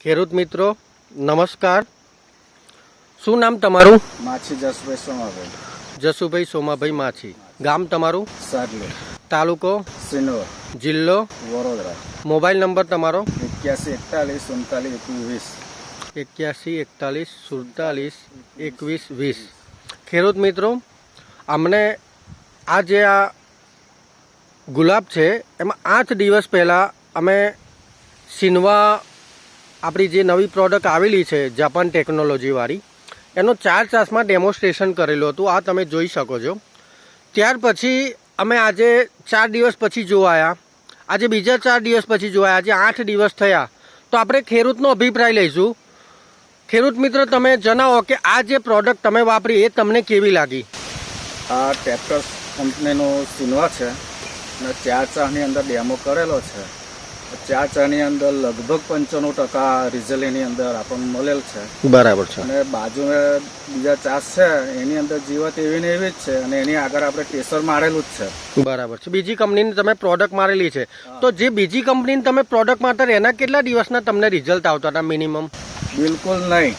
ખેડૂત મિત્રો નમસ્કાર। શું નામ તમારું? માછી જસુભાઈ સોમાભાઈ। જસુભાઈ સોમાભાઈ માછી। ગામ તમારું? સાડલી। તાલુકો? સિનોર। જિલ્લો? વડોદરા। મોબાઈલ નંબર તમારો? 8141472120। ખેડૂત મિત્રો અમને આ જે આ ગુલાબ છે એમાં 8 દિવસ પહેલાં અમે સિનવા આપણી જે નવી પ્રોડક્ટ આવેલી છે જાપાન ટેકનોલોજીવાળી એનો 4 ચાસમાં ડેમોન્સ્ટ્રેશન કરેલું હતું। આ તમે જોઈ શકો છો। ત્યાર પછી અમે આજે 4 દિવસ પછી જોવા આવ્યા, આજે બીજા 4 દિવસ પછી જોવા આવ્યા, આજે 8 દિવસ થયા। તો આપણે ખેડૂતનો અભિપ્રાય લઈશું। ખેડૂત મિત્ર તમે જણાવો કે આ જે પ્રોડક્ટ તમે વાપરી એ તમને કેવી લાગી? આ ટ્રેક્ટર કંપનીનો સિનવા છે અને 4 ચાની અંદર ડેમો કરેલો છે। 4 ચાની અંદર લગભગ 95% રિઝલ્ટ એની અંદર આપણને મળેલ છે। બરાબર છે। અને બાજુમાં બીજા ચાસ છે એની અંદર જીવત એવી ને એવી જ છે અને એની આગળ આપણે ટેસર મારેલું જ છે। બરાબર છે। બીજી કંપનીની તમે પ્રોડક્ટ મારેલી છે તો જે બીજી કંપનીની તમે પ્રોડક્ટ મારતા એના કેટલા દિવસના તમને રિઝલ્ટ આવતા હતા મિનિમમ? બિલકુલ નહીં।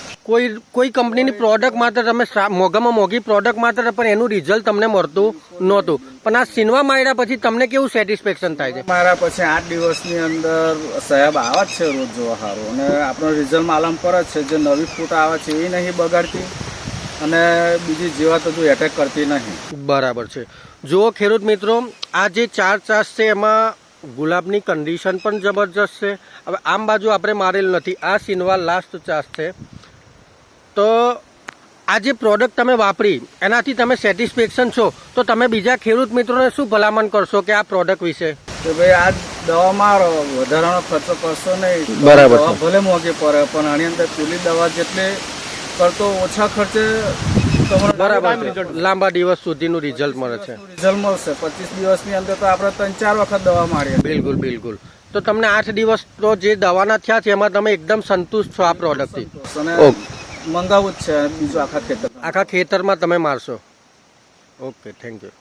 કોઈ કંપનીની પ્રોડક્ટ મારતા તમે મોંઘામાં મોંઘી પ્રોડક્ટ મારતા પણ એનું રિઝલ્ટ તમને મળતું નહોતું, પણ આ સિનવા માર્યા પછી તમને કેવું સેટિસ્ફેક્શન થાય છે? મારા પછી 8 દિવસની અંદર સાહેબ આવે જ છે રોજ જોવા સારું અને આપણો રિઝલ્ટ માલમ પર જ છે। જે નવી ફૂટ આવે છે એ નહીં બગાડતી અને બીજી જીવાત હજુ એટેક કરતી નહીં। બરાબર છે। જુઓ ખેડૂત મિત્રો આ જે 4 ચાસ છે એમાં ગુલાબની કન્ડિશન પણ જબરજસ્ત છે। હવે આમ બાજુ આપણે મારેલ નથી, આ સિનવા લાસ્ટ ચાસ છે। તો આ જે પ્રોડક્ટ તમે વાપરી એનાથી તમે સેટિસ્ફેક્શન છો તો તમે બીજા ખેડૂત મિત્રોને શું ભલામણ કરશો કે આ પ્રોડક્ટ વિશે? કે ભાઈ આ દવા મારો, વધારાનો ખર્ચો કરશો નહીં। બરાબર છે। દવા ભલે મોંઘી પડે પણ આની અંદર પેલી દવા જેટલી કરતો ઓછા ખર્ચે બરાબર લાંબા દિવસ સુધીનું રિઝલ્ટ મળે છે। રિઝલ્ટ મળશે 25 દિવસની અંદર તો આપણે 3-4 વખત દવા મારીએ। બિલકુલ બિલકુલ। તો તમને 8 દિવસ તો જે દવાના થયા છે એમાં તમે એકદમ સંતુષ્ટ છો આ પ્રોડક્ટથી? અને મંગાવું જ છે બીજું આખા ખેતર આખા ખેતરમાં તમે મારશો? Okay, thank you.